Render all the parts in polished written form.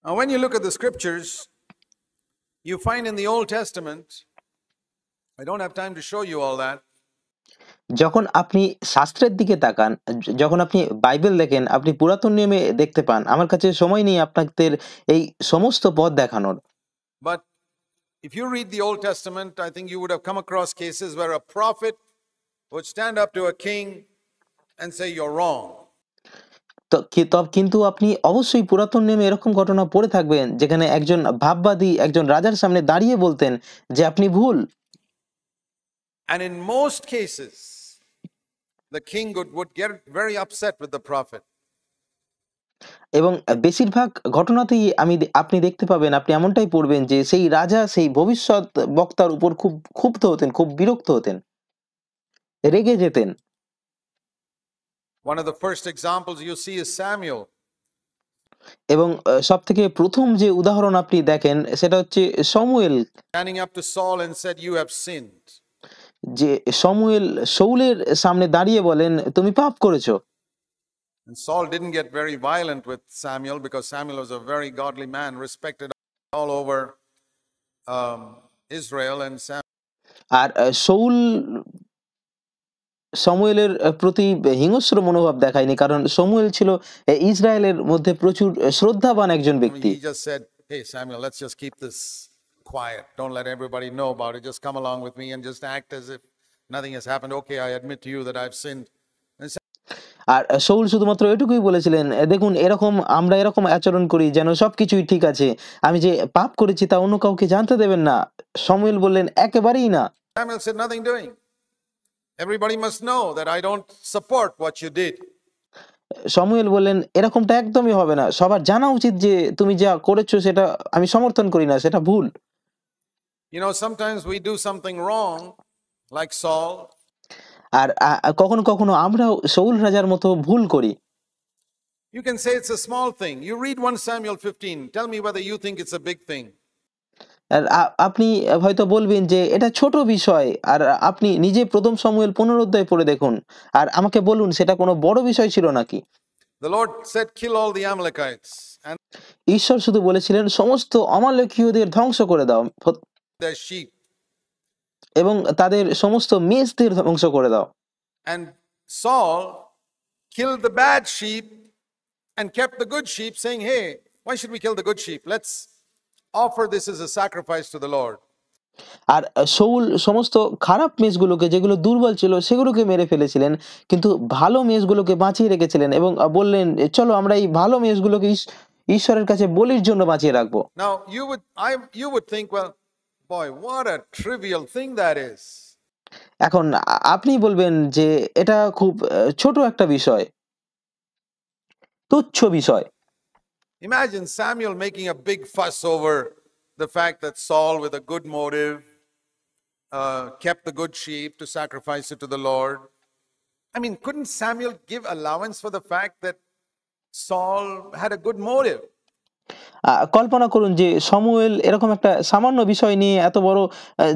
Now, when you look at the scriptures, you find in the Old Testament, I don't have time to show you all that, যখন আপনি শাস্ত্রের দিকে তাকান, যখন আপনি Bible দেখেন, আপনি পুরাতন নিয়মে দেখতে পান। আমার কাছে সময় নেই আপনাদের এই সমস্ত পথ দেখানোর। but if you read the Old Testament, I think you would have come across cases where a prophet would stand up to a king and say, "You're wrong." কিন্তু আপনি অবশ্যই পুরাতন নিয়মে এরকম ঘটনা পড়ে থাকবেন, যেখানে একজন ভাববাদী একজন রাজার সামনে দাঁড়িয়ে বলতেন যে আপনি ভুল। And in most cases, the king would get very upset with the prophet. এবং বেশিরভাগ ঘটনাতেই আপনি দেখতে পাবেন, আপনি এমনটাই পড়বেন যে সেই রাজা সেই ভবিষ্যৎ বক্তার উপর খুব ক্ষুব্ধ হতেন, খুব বিরক্ত হতেন, রেগে যেতেন। One of the first examples you see is Samuel. এবং সবথেকে প্রথম যে উদাহরণ আপনি দেখেন সেটা হচ্ছে শমূয়েল। Standing up to Saul and said, "You have sinned." যে শমূয়েল শাউলের সামনে দাঁড়িয়ে বলেন, তুমি পাপ করেছো। And Saul didn't get very violent with Samuel because Samuel was a very godly man, respected all over Israel. And আর শাউল শমূয়েলের প্রতি হিংস্র মনোভাব দেখায়নি, কারণ শমূয়েল ছিল ইসরায়েলের মধ্যে প্রচুর শ্রদ্ধাবান একজন ব্যক্তি। he just said, "Hey Samuel, let's just keep this quiet. Don't let everybody know about it. Just come along with me and just act as if nothing has happened. Okay, I admit to you that I've sinned." আর শাউল শুধুমাত্র এটুকুই বলেছিলেন, দেখুন আমরা এরকম আচরণ করি যেন সবকিছুই ঠিক আছে, আমি যে পাপ করেছি তা অন্য কাউকে জানতে দেবেন না। শমূয়েল বললেন, একেবারেই না। Samuel said, "Nothing doing. Everybody must know that I don't support what you did." শমূয়েল বললেন, এরকমটা একদমই হবে না, সবার জানা উচিত যে তুমি যা করেছো সেটা আমি সমর্থন করি না, সেটা ভুল। You know, sometimes we do something wrong, like Saul. আর কখনো কখনো আমরাও শাউল রাজার মতো ভুল করি। You can say it's a small thing. You read 1 Samuel 15. Tell me whether you think it's a big thing. আর আপনি হয়তো বলবেন যে এটা ছোট বিষয়, আর আপনি নিজে প্রথম শমূয়েল 15 অধ্যায় পড়ে দেখুন, আর আমাকে বলুন সেটা কোনো বড় বিষয় ছিল নাকি। The Lord said, "Kill all the Amalekites and ঈশ্বর শুধু বলেছিলেন সমস্ত অমালেকীয়দের ধ্বংস করে দাও their sheep." এবং তাদের সমস্ত মেষদের ধ্বংস করে দাও। And Saul killed the bad sheep and kept the good sheep, saying, "Hey, why should we kill the good sheep? Let's offer this as a sacrifice to the Lord." আর শাউল সমস্ত খারাপ মেষগুলোকে, যেগুলো দুর্বল ছিল, সেগুলোকে মেরে ফেলেছিলেন, কিন্তু ভালো মেষগুলোকে বাঁচিয়ে রেখেছিলেন এবং বললেন, চলো আমরা এই ভালো মেষগুলোকে ঈশ্বরের কাছে বলির জন্য বাঁচিয়ে রাখবো। Now you would think, well, boy, what a trivial thing that is. এখন আপনি বলবেন যে এটা খুব ছোট একটা বিষয়, তুচ্ছ বিষয়। Imagine Samuel making a big fuss over the fact that Saul, with a good motive, kept the good sheep to sacrifice it to the Lord. I mean, couldn't Samuel give allowance for the fact that Saul had a good motive? কল্পনা করুন যে শমূয়েল এরকম একটা সামান্য বিষয় নিয়ে এত বড়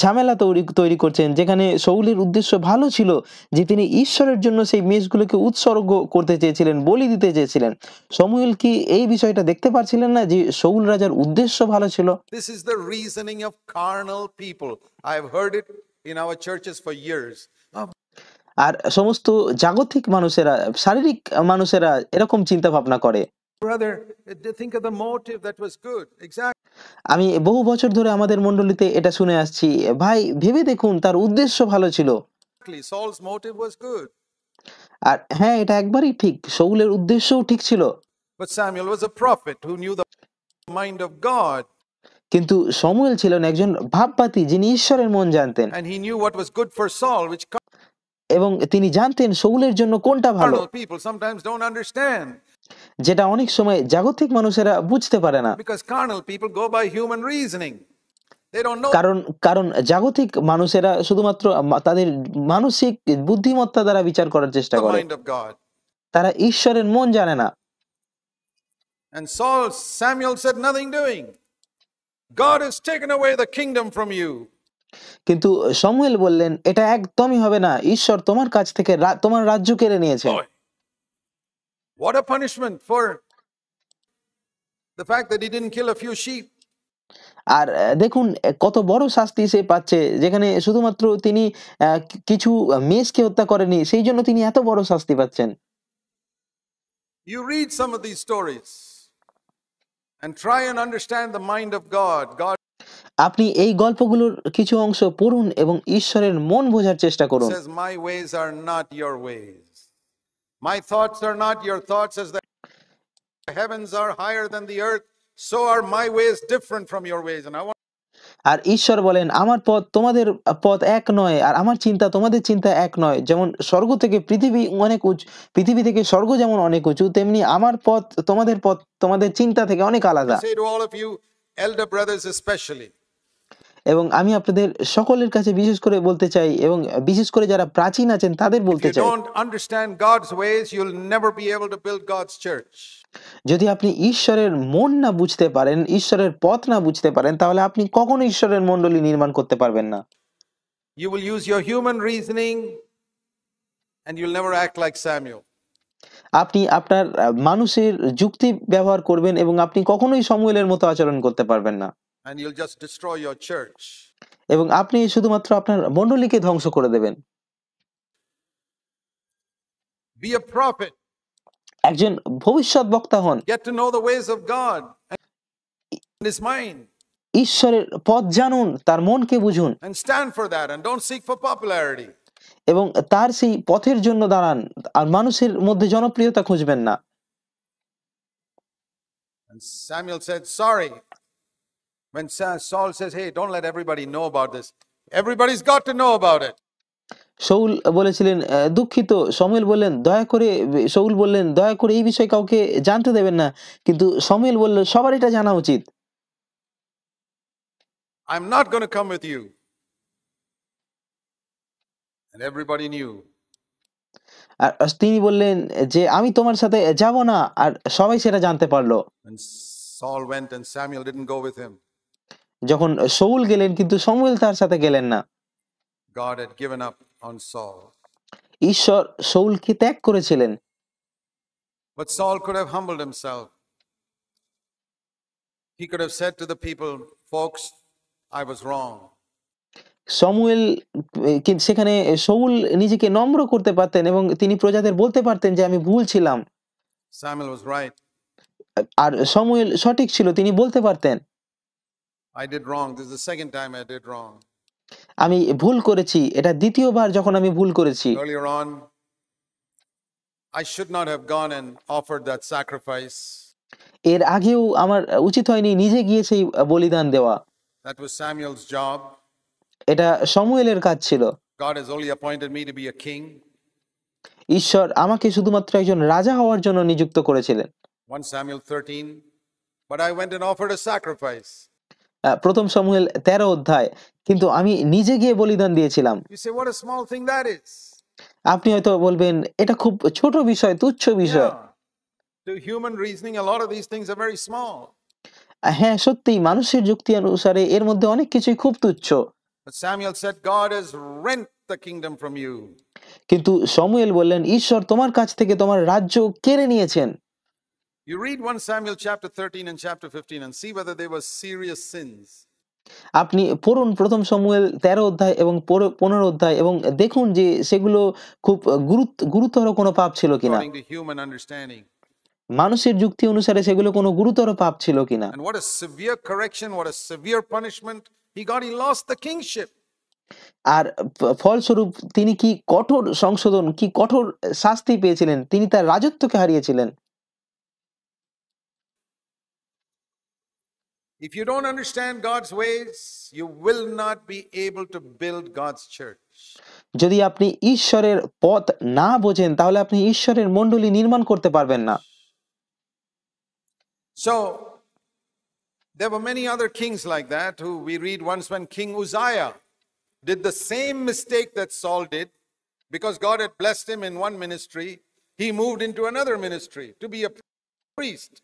ঝামেলা তৈরি করছেন, যেখানে শাউলের উদ্দেশ্য ভালো ছিল, যে তিনি ঈশ্বরের জন্য সেই মেষগুলোকে উৎসর্গ করতে চেয়েছিলেন, বলি দিতে চেয়েছিলেন। শমূয়েল কি এই বিষয়টা দেখতে পারছিলেন না যে শাউল রাজার উদ্দেশ্য ভালো ছিল? This is the reasoning of carnal people. I've heard it in our churches for years. আর সমস্ত জাগতিক মানুষেরা, শারীরিক মানুষেরা এরকম চিন্তা ভাবনা করে। Brother, think of the motive that was good. Exactly. আমি বহু বছর ধরে আমাদের মণ্ডলীতে এটা শুনে আসছি, ভাই ভেবে দেখুন তার উদ্দেশ্য ভালো ছিল। Saul's motive was good. আর হ্যাঁ, এটা একবারই ঠিক, শাউলের উদ্দেশ্যও ঠিক ছিল। But Samuel was a prophet who knew the mind of God. কিন্তু শমূয়েল ছিলেন একজন ভাববাদী, যিনি ঈশ্বরের মন জানতেন। And he knew what was good for Saul, which এবং তিনি জানতেন শাউলের জন্য কোনটা ভালো, carnal people sometimes don't understand. যেটা অনেক সময় জাগতিক মানুষেরা বুঝতে পারে না। Because carnal people go by human reasoning. They don't know. কারণ জাগতিক মানুষেরা শুধুমাত্র তাদের মানসিক বুদ্ধিমত্তা দ্বারা বিচার করার চেষ্টা the করে, mind of God. তারা ঈশ্বরের মন জানে না। And Samuel said, "Nothing doing. God has taken away the kingdom from you." কিন্তু শমূয়েল বললেন, এটা একদমই হবে না, ঈশ্বর তোমার কাছ থেকে তোমার রাজ্য কেড়ে নিয়েছে। Boy, what a punishment for The fact that he didn't kill a few sheep. আর দেখুন কত বড় শাস্তি সে পাচ্ছে, যেখানে শুধুমাত্র তিনি কিছু মেষকে হত্যা করেনি, সেই জন্য তিনি এত বড় শাস্তি পাচ্ছেন। You read some of these stories and try and understand the mind of God. God আপনি এই গল্পগুলোর কিছু অংশ পড়ুন এবং ঈশ্বরের মন বোঝার চেষ্টা করুন। says, my ways are not your ways. My thoughts are not your thoughts. As the heavens are higher than the earth, so are my ways different from your ways. And I want আর ঈশ্বর বলেন, আমার পথ তোমাদের পথ এক নয়, আর আমার চিন্তা তোমাদের চিন্তা এক নয়। যেমন স্বর্গ থেকে পৃথিবী অনেক উঁচু, পৃথিবী থেকে স্বর্গ যেমন অনেক উঁচু, তেমনি আমার পথ তোমাদের চিন্তা থেকে অনেক to আলাদা। say to all of you, elder brothers especially, এবং আমি আপনাদের সকলের কাছে বিশেষ করে বলতে চাই, এবং বিশেষ করে যারা প্রাচীন আছেন তাদের if বলতে you চাই, don't understand God's ways, you'll never be able to build God's church. যদি আপনি ঈশ্বরের মন না বুঝতে পারেন, ঈশ্বরের পথ না বুঝতে পারেন, তাহলে আপনি কখনো ঈশ্বরের মণ্ডলী নির্মাণ করতে পারবেন না। You will use your human reasoning and you'll never act like Samuel. আপনি আপনার মানুষের যুক্তি ব্যবহার করবেন এবং আপনি কখনোই শমূয়েলের মতো আচরণ করতে পারবেন না, And you'll just destroy your church. এবং আপনি শুধুমাত্র আপনার মণ্ডলীকে ধ্বংস করে দেবেন। Be a prophet. একজন ভবিষ্যৎ বক্তা হন, Get to know the ways of God and His mind. ঈশ্বরের পথ জানুন, তার মনকে বুঝুন, And stand for that and don't seek for popularity. এবং তার সেই পথের জন্য দাঁড়ান, আর মানুষের মধ্যে জনপ্রিয়তা খুঁজবেন না। And Samuel said, sorry. When Saul says, hey, don't let everybody know about this. Everybody's got to know about it. শাউল বলেছিলেন দুঃখিত। শাউল বললেন দয়া করে এই বিষয়ে কাউকে জানতে দেবেন না, কিন্তু শমূয়েল বলল সবার এটা জানা উচিত। I'm not going to come with you. And everybody knew. আর তিনি বললেন যে আমি তোমার সাথে যাব না, আর সবাই সেটা জানতে পারলো। And Saul went and Samuel didn't go with him. যখন শাউল গেলেন কিন্তু শমূয়েল তার সাথে গেলেন না। God had given up on Saul. ঈশ্বর শাউলকে ত্যাগ করেছিলেন। But Saul could have humbled himself. He could have said to the people, folks, I was wrong. শমূয়েল সেখানে শাউল নিজেকে নম্র করতে পারতেন এবং তিনি প্রজাদের বলতে পারতেন যে আমি ভুল ছিলাম। Samuel was right. আর শমূয়েল সঠিক ছিল, তিনি বলতে পারতেন I did wrong. This is the second time I did wrong. আমি ভুল করেছি, এটা দ্বিতীয়বার যখন আমি ভুল করেছি। Earlier on, I should not have gone and offered that sacrifice. এর আগেও আমার উচিত হয়নি নিজে গিয়ে সেই বলিদান দেওয়া। That was Samuel's job. এটা শমূয়েলের কাজ ছিল। God has only appointed me to be a king. ঈশ্বর আমাকে শুধুমাত্র একজন রাজা হওয়ার জন্য নিযুক্ত করেছিলেন। 1 Samuel 13. But I went and offered a sacrifice. প্রথম শমূয়েল 13 অধ্যায়, কিন্তু আমি নিজে গিয়ে বলিদান দিয়েছিলাম। You say, what a small thing that is. আপনি হয়তো বলবেন এটা খুব ছোট বিষয়, তুচ্ছ বিষয়। Yeah. To human reasoning, a lot of these things are very small. হ্যাঁ, সত্যিই মানুষের যুক্তি অনুসারে এর মধ্যে অনেক কিছুই খুব তুচ্ছ। But Samuel said, God has rent the kingdom from you. কিন্তু শমূয়েল বললেন ঈশ্বর তোমার কাছ থেকে তোমার রাজ্য কেড়ে নিয়েছেন। You read 1 Samuel chapter 13 and chapter 15 and see whether they were serious sins. আপনি পড়ুন প্রথম শমূয়েল 13 অধ্যায় এবং 15 অধ্যায় এবং দেখুন যে সেগুলো খুব গুরুতর কোনো পাপ ছিল কিনা। According to human understanding. মানুষের যুক্তি অনুসারে সেগুলো কোনো গুরুতর পাপ ছিল কিনা। And what a severe correction, what a severe punishment he got. He lost the kingship. আর ফলস্বরূপ তিনি কি কঠোর সংশোধন, কি কঠোর শাস্তি পেয়েছিলেন, তিনি তার রাজত্বকে হারিয়েছিলেন। If you don't understand God's ways, you will not be able to build God's church. যদি আপনি ঈশ্বরের পথ না বোঝেন তাহলে আপনি ঈশ্বরের মণ্ডলী নির্মাণ করতে পারবেন না। So there were many other kings like that who we read once when King Uzziah did the same mistake that Saul did. Because God had blessed him in one ministry, he moved into another ministry to be a priest.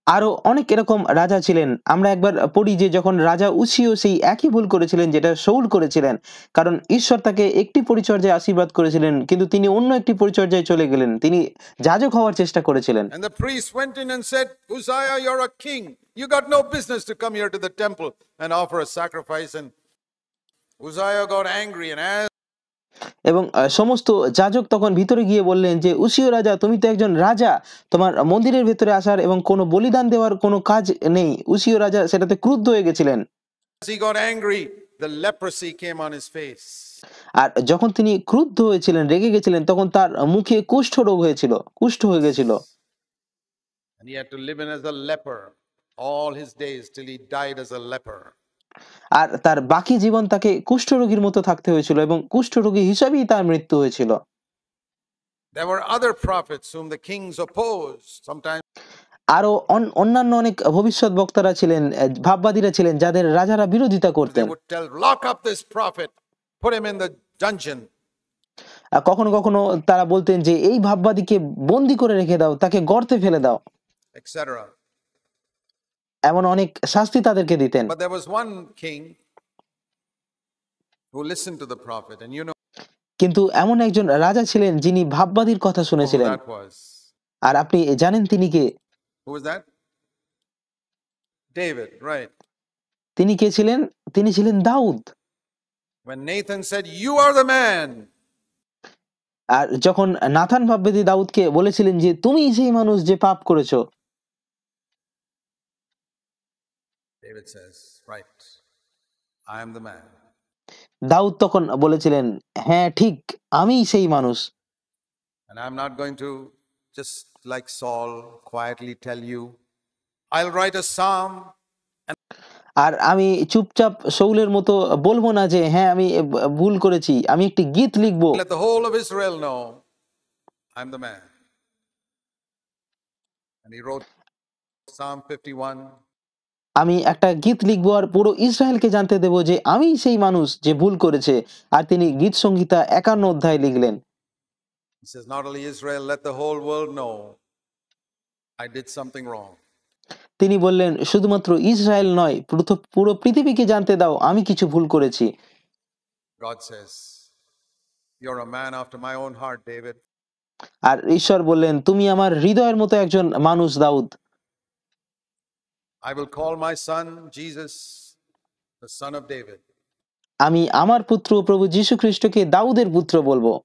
আরো অনেক এরকম রাজা ছিলেন। আমরা একবার পড়ি যে যখন রাজা উশিয় সেই একই ভুল করেছিলেন যেটা শাউল করেছিলেন। কারণ ঈশ্বর তাকে একটি পরিচর্যায় আশীর্বাদ করেছিলেন কিন্তু তিনি অন্য একটি পরিচর্যায় চলে গেলেন। তিনি যাজক হওয়ার চেষ্টা করেছিলেন। And the priest went in and said, Uzziah, you're a king. You got no business to come here to the temple and offer a sacrifice. And Uzziah got angry and asked এবং সমস্ত যাজক তখন ভিতরে গিয়ে বললেন যে, "উশিয় রাজা, তুমি তো একজন রাজা। তোমার মন্দিরের ভেতরে আসার এবং কোনো বলিদান দেওয়ার কোনো কাজ নেই।" উশিয় রাজা সেটাতে ক্রুদ্ধ হয়ে গেছিলেন। as he got angry, the leprosy came on his face. আর যখন তিনি ক্রুদ্ধ হয়েছিলেন, রেগে গেছিলেন, তখন তার মুখে কুষ্ঠরোগ হয়েছিল। কুষ্ঠ হয়ে গেছিল। And he had to live in as a leper all his days till he died as a leper. আর তার বাকি জীবন তাকে কুষ্ঠরোগীর মতো থাকতে হয়েছিল এবং কুষ্ঠরোগী হিসাবেই তার মৃত্যু হয়েছিল। There were other prophets whom the kings opposed. Sometimes আরো অন্যান্য অনেক ভবিষ্যৎ বক্তারা ছিলেন, ভাববাদীরা ছিলেন যাদের রাজারা বিরোধিতা they করতেন। would tell, lock up this prophet, put him in the dungeon. কখনো কখনো তারা বলতেন যে এই ভাববাদীকে বন্দি করে রেখে দাও, তাকে গর্তে ফেলে দাও। etc. এমন অনেক শাস্তি তাদেরকে দিতেন। But there was one king who listened to the prophet, and you know কিন্তু এমন একজন রাজা ছিলেন যিনি ভাববাদীর কথা who শুনেছিলেন। that was. আর আপনি জানেন তিনি কে? Who was that? David, right. তিনি কে ছিলেন? তিনি ছিলেন দাউদ। When Nathan said, you are the man, আর যখন নাথান ভাববাদী দাউদকে বলেছিলেন যে তুমিই সেই মানুষ যে পাপ করেছো, David says, right, I am the man. দাউদ তখন বলেছিলেন, হ্যাঁ ঠিক, আমিই সেই মানুষ। And I'm not going to just like Saul quietly tell you, I'll write a psalm. আর আমি চুপচাপ শাউলের মতো বলবো না যে হ্যাঁ আমি ভুল করেছি, আমি একটি গীত লিখবো। Let the whole of Israel know I'm the man. And he wrote Psalm 51. আমি একটা গীত লিখবো আর পুরো ইসরায়েলকে জানতে দেব যে আমিই সেই মানুষ যে ভুল করেছে। আর তিনি গীত সংহিতা 51 অধ্যায় লিখলেন। He says, not only Israel, let the whole world know I did something wrong. তিনি বললেন শুধুমাত্র ইসরায়েল নয়, পুরো পৃথিবীকে জানতে দাও আমি কিছু ভুল করেছি। God says, you're a man after my own heart, David. আর ঈশ্বর বললেন তুমি আমার হৃদয়ের মতো একজন মানুষ দাউদ। I will call my son Jesus the son of David. আমি আমার পুত্র প্রভু যীশু খ্রিস্টকে দাউদের পুত্র বলবো।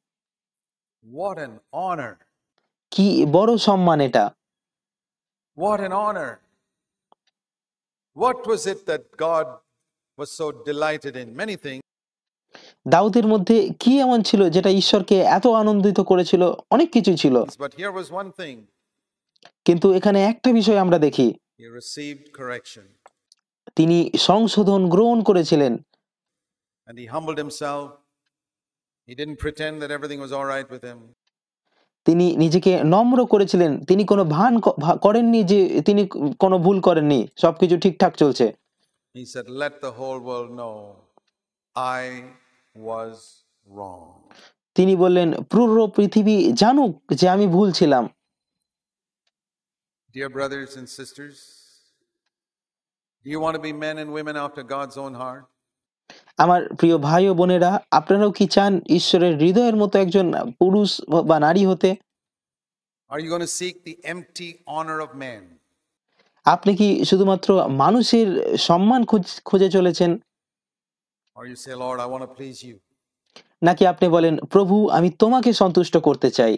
What an honor. কি বড় সম্মান এটা। What an honor. What was it that God was so delighted in? Many things. দাউদের মধ্যে কি এমন ছিল যেটা ঈশ্বরকে এত আনন্দিত করেছিল? অনেক কিছু ছিল, But here was one thing. কিন্তু এখানে একটা বিষয় আমরা দেখি, He received correction. তিনি সংশোধন গ্রহণ করেছিলেন। And he humbled himself. He didn't pretend that everything was all right with him. তিনি নিজেকে নম্র করেছিলেন। তিনি কোনো ভান করেননি যে তিনি কোনো ভুল করেননি, সবকিছু ঠিকঠাক চলছে। He said, let the whole world know I was wrong. তিনি বললেন পুরো পৃথিবী জানুক যে আমি ভুল ছিলাম। Dear brothers and sisters, do you want to be men and women after God's own heart? আমার প্রিয় ভাই ও বোনেরা, আপনারাও কি চান ঈশ্বরের হৃদয়ের মতো একজন পুরুষ বা নারী হতে? Are you going to seek the empty honor of men? আপনি কি শুধুমাত্র মানুষের সম্মান খুঁজে চলেছেন? Or you say, Lord, I want to please you. নাকি আপনি বলেন প্রভু আমি তোমাকে সন্তুষ্ট করতে চাই?